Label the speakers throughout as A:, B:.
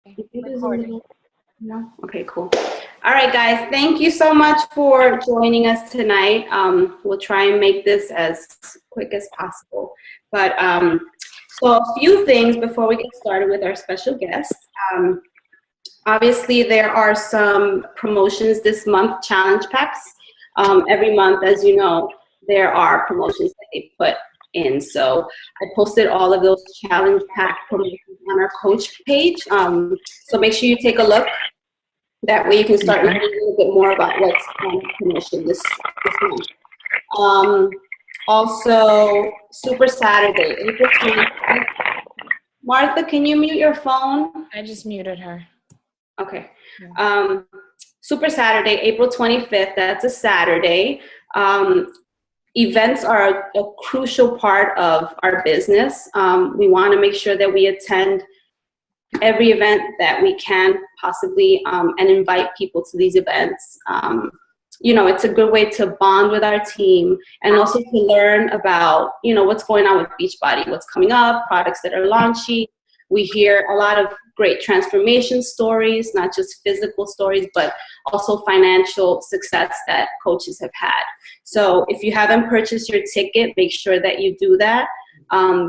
A: I think there's a
B: Recording.
A: little, no? Okay, cool. All right, guys, thank you so much for joining us tonight. We'll try and make this as quick as possible. But so a few things before we get started with our special guest. Obviously, there are some promotions this month, challenge packs. Every month, as you know, there are promotions that they put in. So I posted all of those challenge pack promotions on our coach page. So make sure you take a look. That way you can start learning a little bit more about what's on promotion this month. Also, Super Saturday, April 25th. Martha, can you mute your phone?
B: I just muted her.
A: Okay. Super Saturday, April 25th, that's a Saturday. Events are a crucial part of our business. We want to make sure that we attend every event that we can possibly and invite people to these events. You know, it's a good way to bond with our team and also to learn about, you know, what's going on with Beachbody, what's coming up, products that are launching. We hear a lot of great transformation stories, not just physical stories, but also financial success that coaches have had. So if you haven't purchased your ticket, make sure that you do that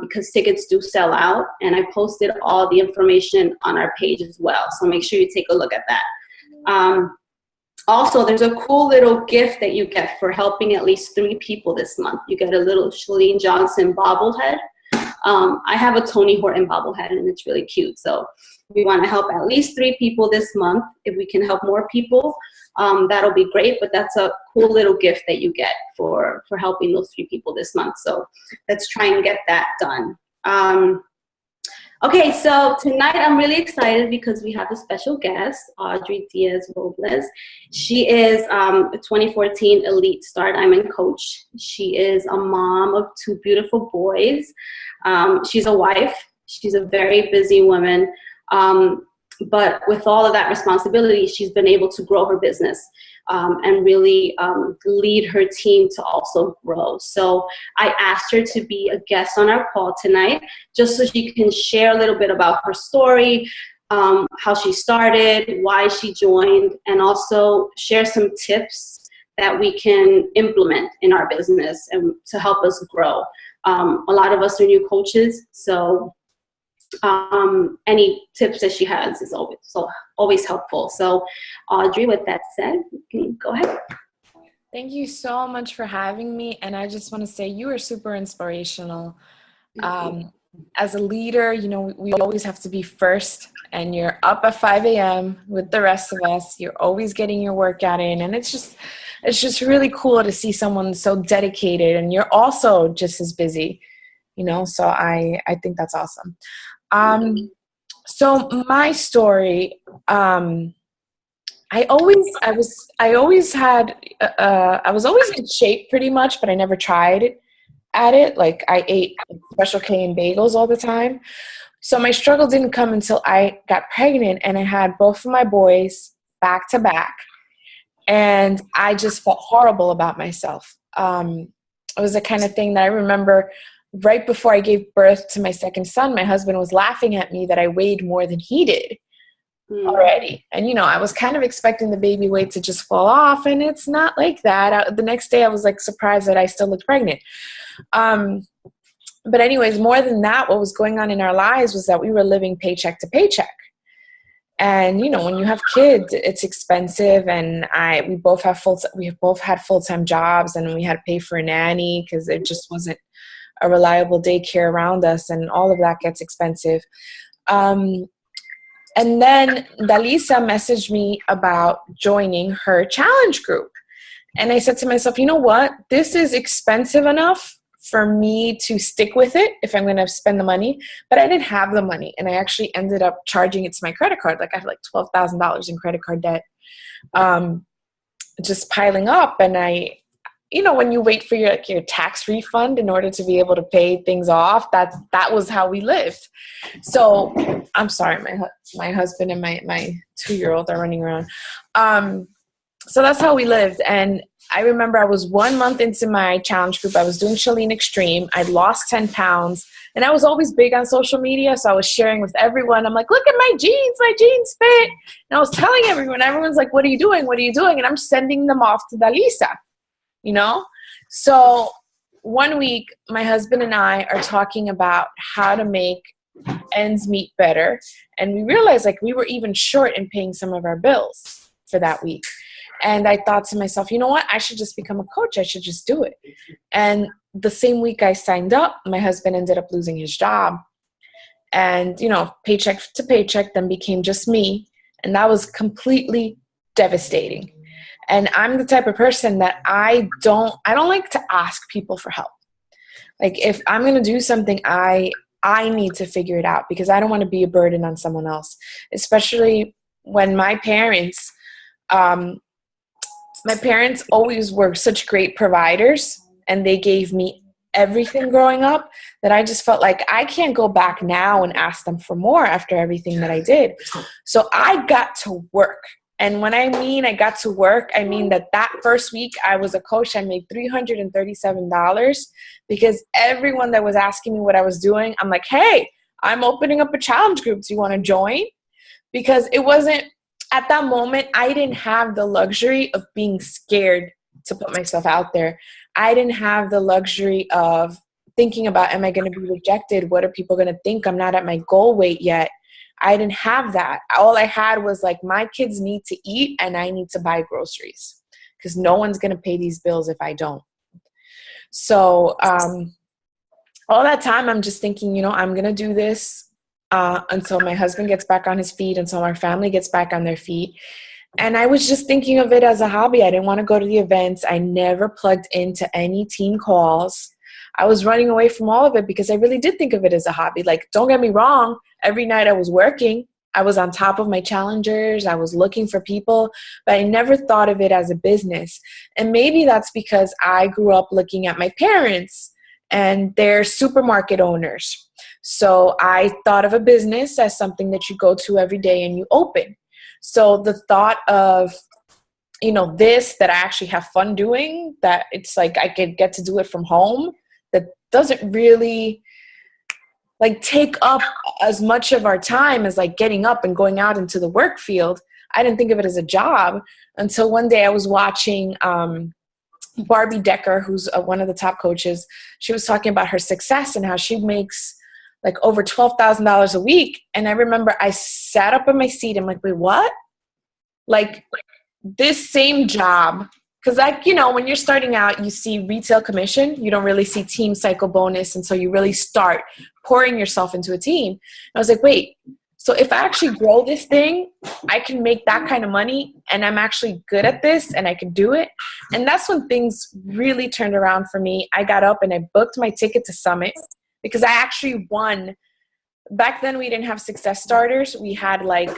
A: because tickets do sell out. And I posted all the information on our page as well. So make sure you take a look at that. Also, there's a cool little gift that you get for helping at least 3 people this month. You get a little Chalene Johnson bobblehead. I have a Tony Horton bobblehead and it's really cute. So we want to help at least 3 people this month. If we can help more people, that'll be great. But that's a cool little gift that you get for helping those 3 people this month. So let's try and get that done. Okay, so tonight I'm really excited because we have a special guest, Audrey Diaz Robles. She is a 2014 Elite Star Diamond coach. She is a mom of 2 beautiful boys. She's a wife. She's a very busy woman. But with all of that responsibility, she's been able to grow her business and really lead her team to also grow. So I asked her to be a guest on our call tonight, just so she can share a little bit about her story, how she started, why she joined, and also share some tips that we can implement in our business and to help us grow. A lot of us are new coaches, so any tips that she has is always helpful. So Audrey, with that said, you can go ahead.
B: Thank you so much for having me. And I just want to say you are super inspirational. As a leader, you know, we always have to be first, and you're up at 5 a.m. with the rest of us. You're always getting your workout in, and it's just really cool to see someone so dedicated, and you're also just as busy, you know, so I think that's awesome. So my story, I was always in shape pretty much, but I never tried at it. Like I ate Special K and bagels all the time. So my struggle didn't come until I got pregnant and I had both of my boys back to back. And I just felt horrible about myself. It was the kind of thing that I remember right before I gave birth to my second son, my husband was laughing at me that I weighed more than he did already. And, you know, I was kind of expecting the baby weight to just fall off, and it's not like that. The next day I was like surprised that I still looked pregnant. But anyways, more than that, what was going on in our lives was that we were living paycheck to paycheck. And, you know, when you have kids, it's expensive. And we both had full-time jobs, and we had to pay for a nanny because it just wasn't a reliable daycare around us, and all of that gets expensive. And then Dalisa messaged me about joining her challenge group. And I said to myself, you know what? This is expensive enough for me to stick with it if I'm going to spend the money. But I didn't have the money, and I actually ended up charging it to my credit card. Like I had like $12,000 in credit card debt, just piling up. And you know, when you wait for your tax refund in order to be able to pay things off, that was how we lived. So I'm sorry, my husband and my 2-year-old are running around. so that's how we lived. And I remember I was 1 month into my challenge group. I was doing Chalene Extreme. I'd lost 10 pounds. And I was always big on social media, so I was sharing with everyone. I'm like, look at my jeans fit. And I was telling everyone. Everyone's like, what are you doing? What are you doing? And I'm sending them off to Dalisa, you know? So one week, my husband and I are talking about how to make ends meet better. And we realized like we were even short in paying some of our bills for that week. And I thought to myself, you know what? I should just become a coach. I should just do it. And the same week I signed up, my husband ended up losing his job. And, you know, paycheck to paycheck then became just me. And that was completely devastating. And I'm the type of person that I don't like to ask people for help. Like if I'm going to do something, I need to figure it out because I don't want to be a burden on someone else, especially when my parents always were such great providers and they gave me everything growing up that I just felt like I can't go back now and ask them for more after everything that I did. So I got to work. And when I mean I got to work, I mean that first week I was a coach, I made $337 because everyone that was asking me what I was doing, I'm like, hey, I'm opening up a challenge group. Do you want to join? Because it wasn't, at that moment, I didn't have the luxury of being scared to put myself out there. I didn't have the luxury of thinking about, am I going to be rejected? What are people going to think? I'm not at my goal weight yet. I didn't have that. All I had was like, my kids need to eat and I need to buy groceries because no one's going to pay these bills if I don't. So all that time, I'm just thinking, you know, I'm going to do this until my husband gets back on his feet, until our family gets back on their feet. And I was just thinking of it as a hobby. I didn't want to go to the events. I never plugged into any team calls. I was running away from all of it because I really did think of it as a hobby. Like, don't get me wrong. Every night I was working. I was on top of my challengers. I was looking for people, but I never thought of it as a business. And maybe that's because I grew up looking at my parents and they're supermarket owners. So I thought of a business as something that you go to every day and you open. So the thought of, you know, that I actually have fun doing, that it's like I could get to do it from home, that doesn't really like take up as much of our time as like getting up and going out into the work field. I didn't think of it as a job until one day I was watching Barbie Decker, who's one of the top coaches. She was talking about her success and how she makes like over $12,000 a week. And I remember I sat up in my seat. I'm like, wait, what? Like this same job. Because like, you know, when you're starting out, you see retail commission. You don't really see team cycle bonus. And so you really start pouring yourself into a team. And I was like, wait, so if I actually grow this thing, I can make that kind of money and I'm actually good at this and I can do it. And that's when things really turned around for me. I got up and I booked my ticket to Summit because I actually won. Back then we didn't have success starters. We had like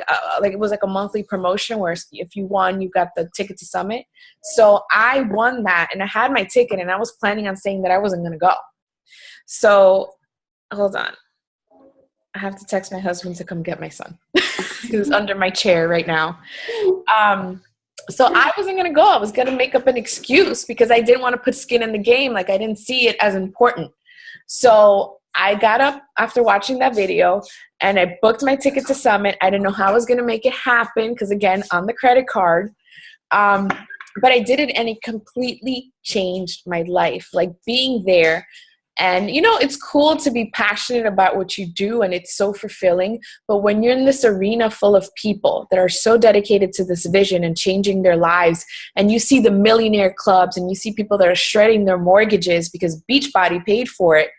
B: it was like a monthly promotion where if you won, you got the ticket to Summit. So I won that and I had my ticket and I was planning on saying that I wasn't going to go. So hold on. I have to text my husband to come get my son who's under my chair right now. So I wasn't going to go. I was going to make up an excuse because I didn't want to put skin in the game. Like I didn't see it as important. So I got up after watching that video and I booked my ticket to Summit. I didn't know how I was going to make it happen because, again, on the credit card. But I did it and it completely changed my life. Like being there. And, you know, it's cool to be passionate about what you do and it's so fulfilling. But when you're in this arena full of people that are so dedicated to this vision and changing their lives, and you see the millionaire clubs and you see people that are shredding their mortgages because Beachbody paid for it,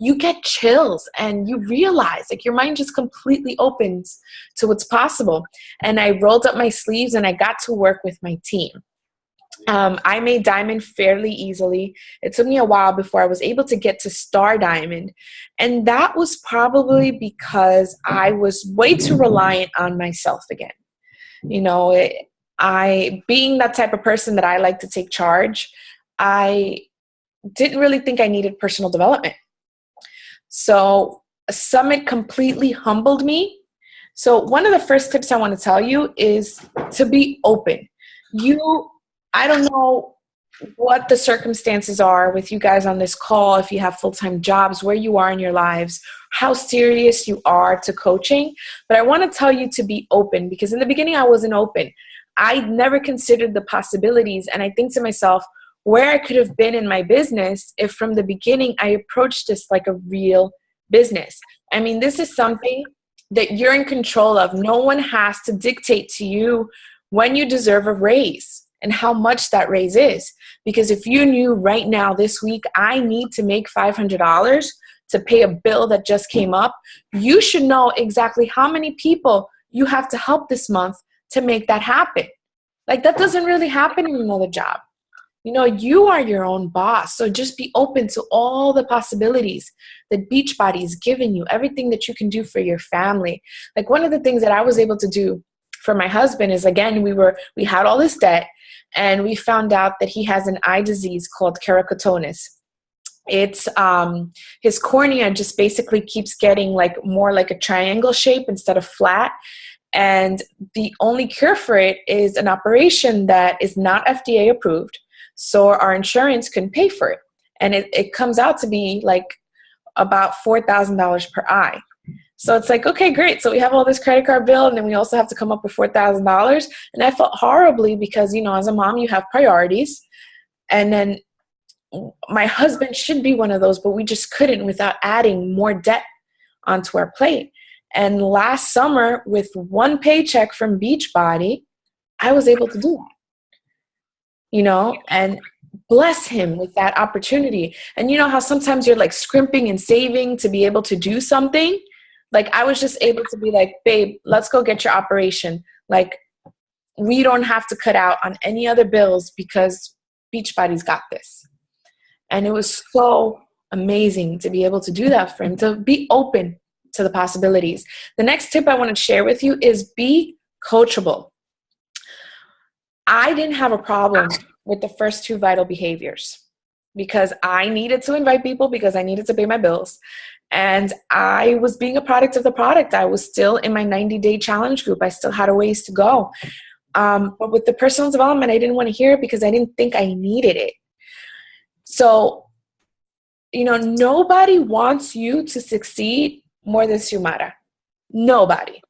B: you get chills and you realize like your mind just completely opens to what's possible. And I rolled up my sleeves and I got to work with my team. I made Diamond fairly easily. It took me a while before I was able to get to Star Diamond. And that was probably because I was way too reliant on myself again. You know, being that type of person that I like to take charge, I didn't really think I needed personal development. So Summit completely humbled me. So one of the first tips I want to tell you is to be open. I don't know what the circumstances are with you guys on this call, if you have full-time jobs, where you are in your lives, how serious you are to coaching. But I want to tell you to be open, because in the beginning I wasn't open. I never considered the possibilities. And I think to myself, where I could have been in my business if from the beginning I approached this like a real business. I mean, this is something that you're in control of. No one has to dictate to you when you deserve a raise and how much that raise is. Because if you knew right now this week, I need to make $500 to pay a bill that just came up, you should know exactly how many people you have to help this month to make that happen. Like, that doesn't really happen in another job. You know, you are your own boss. So just be open to all the possibilities that Beachbody is giving you, everything that you can do for your family. Like, one of the things that I was able to do for my husband is, again, we had all this debt, and we found out that he has an eye disease called keratoconus. It's his cornea just basically keeps getting like more like a triangle shape instead of flat. And the only cure for it is an operation that is not FDA approved. So our insurance couldn't pay for it. And it comes out to be like about $4,000 per eye. So it's like, okay, great. So we have all this credit card bill, and then we also have to come up with $4,000. And I felt horribly because, you know, as a mom, you have priorities. And then my husband should be one of those, but we just couldn't without adding more debt onto our plate. And last summer, with one paycheck from Beachbody, I was able to do that. You know, and bless him with that opportunity. And you know how sometimes you're like scrimping and saving to be able to do something? Like, I was just able to be like, babe, let's go get your operation. Like, we don't have to cut out on any other bills because Beachbody's got this. And it was so amazing to be able to do that for him, to be open to the possibilities. The next tip I want to share with you is be coachable. I didn't have a problem with the first two vital behaviors because I needed to invite people because I needed to pay my bills. And I was being a product of the product. I was still in my 90-day challenge group. I still had a ways to go. But with the personal development, I didn't want to hear it because I didn't think I needed it. So, you know, nobody wants you to succeed more than Xiomara. Nobody.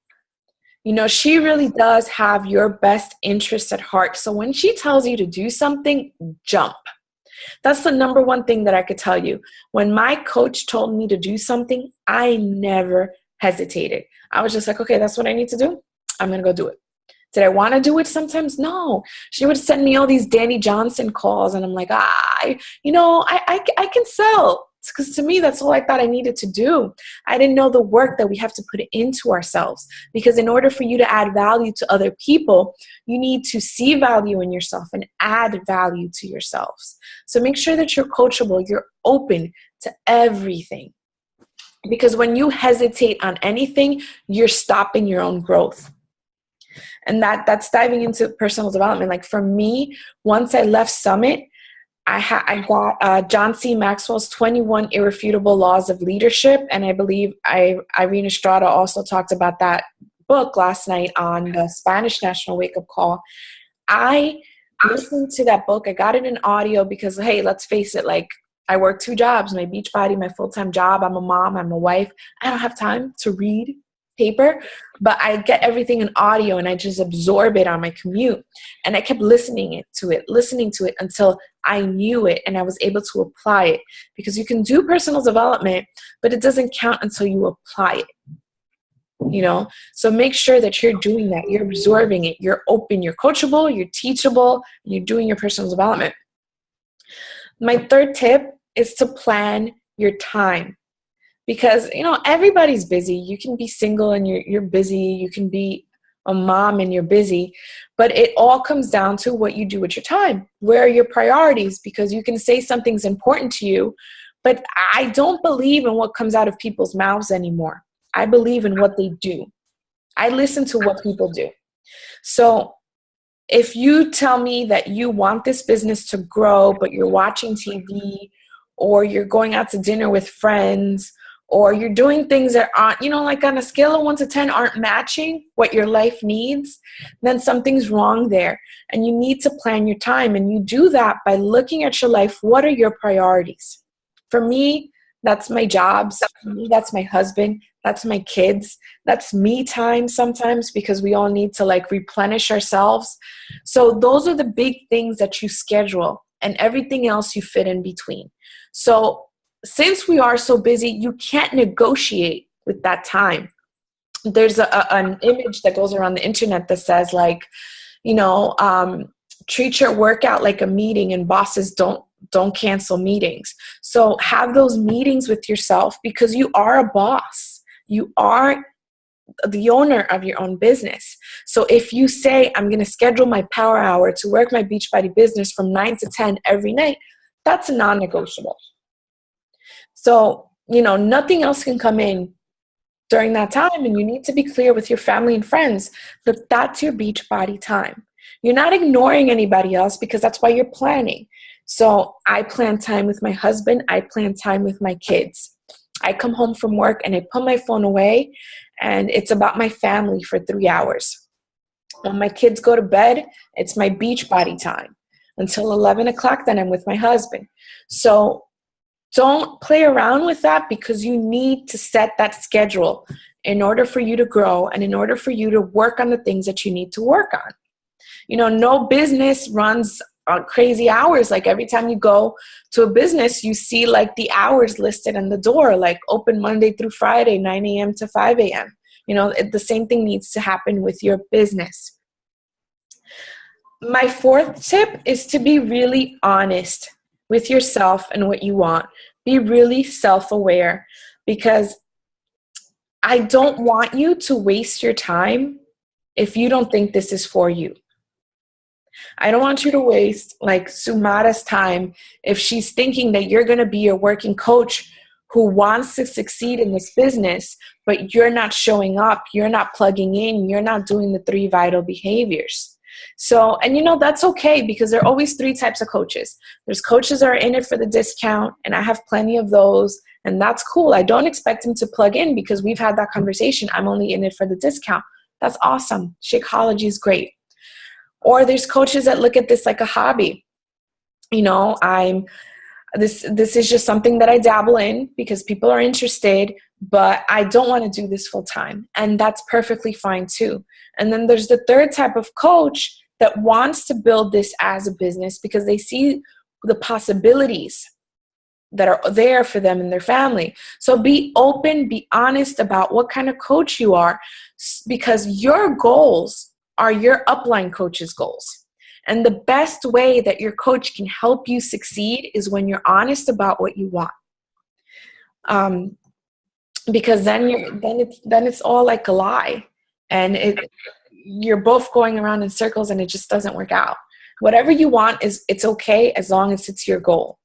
B: You know, she really does have your best interests at heart. So when she tells you to do something, jump. That's the number one thing that I could tell you. When my coach told me to do something, I never hesitated. I was just like, okay, that's what I need to do. I'm going to go do it. Did I want to do it sometimes? No. She would send me all these Danny Johnson calls, and I'm like, I can sell. Because to me, that's all I thought I needed to do. I didn't know the work that we have to put into ourselves. Because in order for you to add value to other people, you need to see value in yourself and add value to yourselves. So make sure that you're coachable, you're open to everything. Because when you hesitate on anything, you're stopping your own growth. And that's diving into personal development. Like for me, once I left Summit, I got John C. Maxwell's 21 Irrefutable Laws of Leadership. And I believe Irene Estrada also talked about that book last night on the Spanish National Wake Up Call. I listened to that book. I got it in audio because, hey, let's face it, like I work 2 jobs, my Beachbody, my full-time job. I'm a mom, I'm a wife. I don't have time to read paper, but I get everything in audio and I just absorb it on my commute. And I kept listening to it until I knew it and I was able to apply it. Because you can do personal development, but it doesn't count until you apply it. You know, so make sure that you're doing that. You're absorbing it. You're open, you're coachable, you're teachable, and you're doing your personal development. My third tip is to plan your time. Because, you know, everybody's busy. You can be single and you're busy. You can be a mom and you're busy. But it all comes down to what you do with your time. Where are your priorities? Because you can say something's important to you, but I don't believe in what comes out of people's mouths anymore. I believe in what they do. I listen to what people do. So if you tell me that you want this business to grow, but you're watching TV or you're going out to dinner with friends, or you're doing things that aren't, like on a scale of 1 to 10 aren't matching what your life needs, then something's wrong there. And you need to plan your time. And you do that by looking at your life. What are your priorities? For me, that's my jobs. For me, that's my husband. That's my kids. That's me time sometimes, because we all need to like replenish ourselves. So those are the big things that you schedule, and everything else you fit in between. So since we are so busy, you can't negotiate with that time. There's an image that goes around the internet that says like, treat your workout like a meeting, and bosses don't cancel meetings. So have those meetings with yourself, because you are a boss. You are the owner of your own business. So if you say, I'm going to schedule my power hour to work my Beachbody business from 9 to 10 every night, that's a non-negotiable. So, nothing else can come in during that time, and you need to be clear with your family and friends that that's your Beachbody time. You're not ignoring anybody else, because that's why you're planning. So I plan time with my husband. I plan time with my kids. I come home from work and I put my phone away, and it's about my family for 3 hours. When my kids go to bed, it's my Beachbody time until 11 o'clock. Then I'm with my husband. So don't play around with that, because you need to set that schedule in order for you to grow and in order for you to work on the things that you need to work on. No business runs on crazy hours. Like every time you go to a business, you see like the hours listed on the door, like open Monday through Friday, 9 a.m. to 5 a.m. The same thing needs to happen with your business. My fourth tip is to be really honest with yourself and what you want. Be really self-aware, because I don't want you to waste your time if you don't think this is for you. I don't want you to waste like Sumata's time if she's thinking that you're going to be your working coach who wants to succeed in this business, but you're not showing up, you're not plugging in, you're not doing the 3 vital behaviors. So, and that's okay, because there are always 3 types of coaches. There's coaches that are in it for the discount, and I have plenty of those, and that's cool. I don't expect them to plug in, because we've had that conversation. I'm only in it for the discount. That's awesome. Shakeology is great. Or there's coaches that look at this like a hobby. This is just something that I dabble in because people are interested, but I don't want to do this full time. And that's perfectly fine too. And then there's the third type of coach that wants to build this as a business because they see the possibilities that are there for them and their family. So be open, be honest about what kind of coach you are, because your goals are your upline coach's goals. And the best way that your coach can help you succeed is when you're honest about what you want. Because then it's all like a lie, and you're both going around in circles and it just doesn't work out. Whatever you want it's okay as long as it's your goal.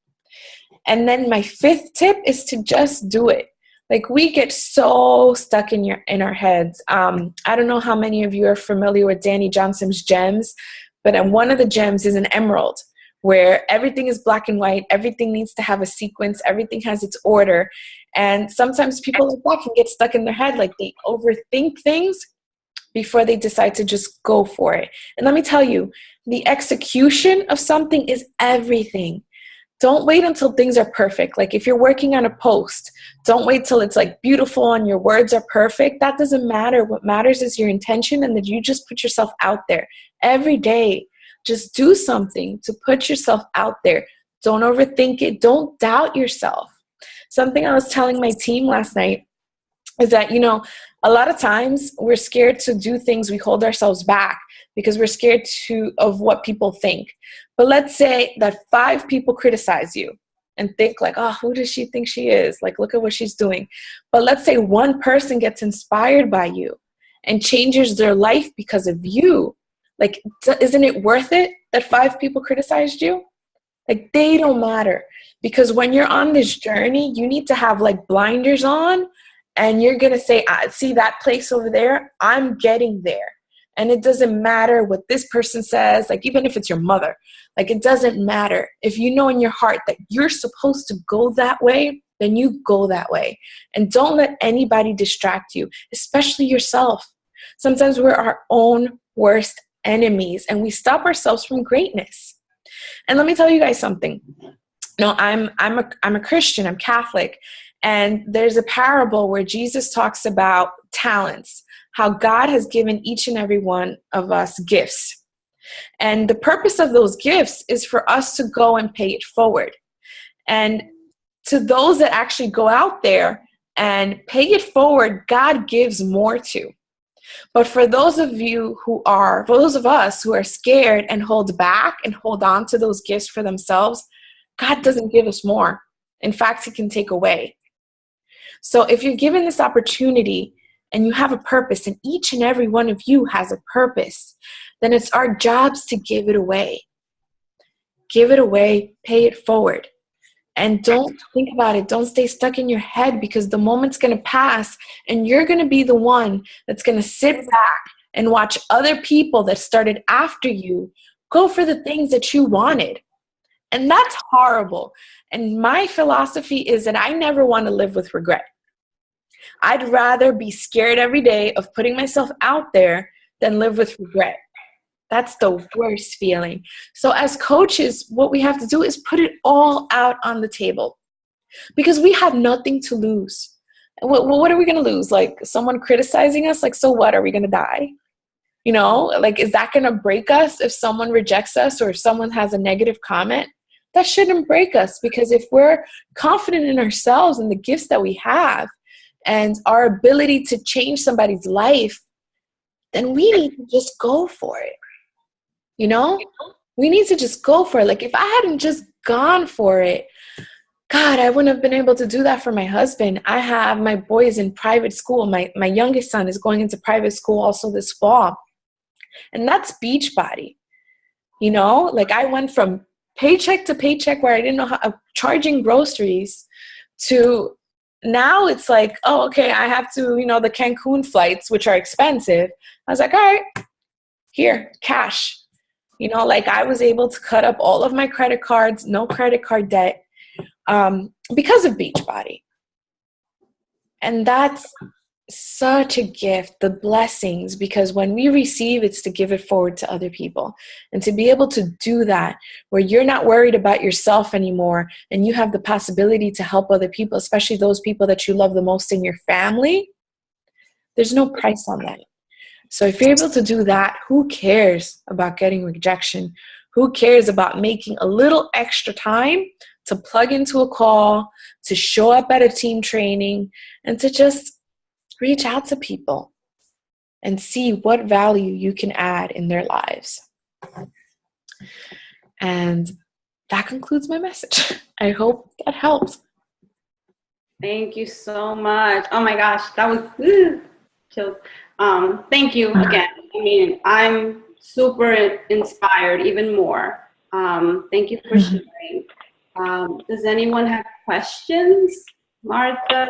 B: And then my 5th tip is to just do it. Like, we get so stuck in our heads. I don't know how many of you are familiar with Danny Johnson's gems, but one of the gems is an emerald, where everything is black and white. Everything needs to have a sequence. Everything has its order. And sometimes people like that can get stuck in their head, like they overthink things before they decide to just go for it. And let me tell you, the execution of something is everything. Don't wait until things are perfect. Like if you're working on a post, don't wait till it's like beautiful and your words are perfect. That doesn't matter. What matters is your intention, and that you just put yourself out there every day. Just do something to put yourself out there. Don't overthink it. Don't doubt yourself. Something I was telling my team last night is that, a lot of times we're scared to do things. We hold ourselves back because we're scared of what people think. But let's say that 5 people criticize you and think like, oh, who does she think she is? Like, look at what she's doing. But let's say one person gets inspired by you and changes their life because of you. Like, isn't it worth it that 5 people criticized you? Like, they don't matter. Because when you're on this journey, you need to have like blinders on, and you're going to say, I see that place over there, I'm getting there. And it doesn't matter what this person says, like even if it's your mother, like it doesn't matter. If you know in your heart that you're supposed to go that way, then you go that way. And don't let anybody distract you, especially yourself. Sometimes we're our own worst enemies and we stop ourselves from greatness. And let me tell you guys something. No, I'm a Christian, I'm Catholic. And there's a parable where Jesus talks about talents, how God has given each and every one of us gifts. And the purpose of those gifts is for us to go and pay it forward. And to those that actually go out there and pay it forward, God gives more to. But for those of us who are scared and hold back and hold on to those gifts for themselves, God doesn't give us more. In fact, He can take away. So if you're given this opportunity and you have a purpose, and each and every one of you has a purpose, then it's our jobs to give it away. Give it away, pay it forward. And don't think about it. Don't stay stuck in your head, because the moment's going to pass and you're going to be the one that's going to sit back and watch other people that started after you go for the things that you wanted. And that's horrible. And my philosophy is that I never want to live with regret. I'd rather be scared every day of putting myself out there than live with regret. That's the worst feeling. So as coaches, what we have to do is put it all out on the table, because we have nothing to lose. What are we going to lose? Like someone criticizing us? Like, so what? Are we going to die? You know, like, is that going to break us if someone rejects us or if someone has a negative comment? That shouldn't break us, because if we're confident in ourselves and the gifts that we have and our ability to change somebody's life, then we need to just go for it. You know, we need to just go for it. Like if I hadn't just gone for it, God, I wouldn't have been able to do that for my husband. I have my boys in private school. My youngest son is going into private school also this fall. And that's Beachbody. You know, like I went from paycheck to paycheck where I didn't know how, charging groceries, to now it's like, oh, okay, I have to, the Cancun flights, which are expensive. I was like, all right, here, cash. Like I was able to cut up all of my credit cards, no credit card debt, because of Beachbody. And that's such a gift, the blessings, because when we receive, it's to give it forward to other people. And to be able to do that where you're not worried about yourself anymore and you have the possibility to help other people, especially those people that you love the most in your family, there's no price on that. So if you're able to do that, who cares about getting rejection? Who cares about making a little extra time to plug into a call, to show up at a team training, and to just reach out to people and see what value you can add in their lives. And that concludes my message. I hope that helps.
A: Thank you so much. Oh my gosh, that was chills. Thank you again. I mean, I'm super inspired even more. Thank you for sharing. Does anyone have questions? Martha?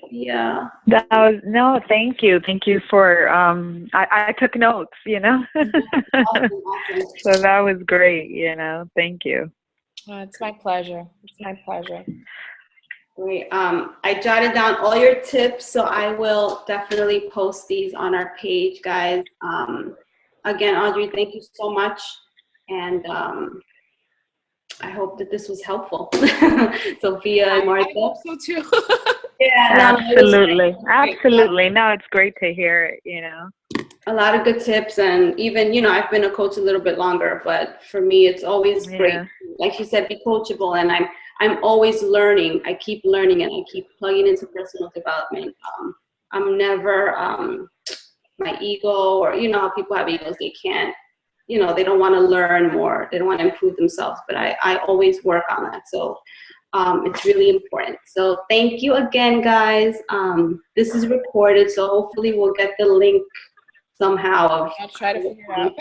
A: Yeah.
C: No, thank you. Thank you for, I took notes,
A: Awesome.
C: So that was great, thank you.
B: It's my pleasure. It's my pleasure.
A: Great. I jotted down all your tips, so I will definitely post these on our page, guys. Again, Audrey, thank you so much. And I hope that this was helpful. Sophia and Martha.
B: I hope so too.
A: Yeah,
C: Absolutely. Absolutely. No, it's great to hear it,
A: A lot of good tips, and even, I've been a coach a little bit longer, but for me, it's always great. Like you said, be coachable, and I'm always learning. I keep learning, and I keep plugging into personal development. I'm never, my ego, or how people have egos, they can't, they don't want to learn more. They don't want to improve themselves, but I always work on that. So it's really important. So thank you again, guys. This is recorded, so hopefully we'll get the link somehow.
B: I'll try to figure it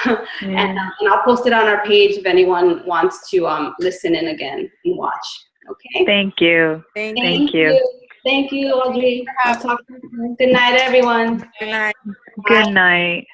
B: out.
A: And I'll post it on our page if anyone wants to listen in again and watch. Okay.
C: Thank you.
B: Thank you.
A: Thank you, Audrey. I'll talk to you. Good night, everyone.
B: Good night.
C: Good night.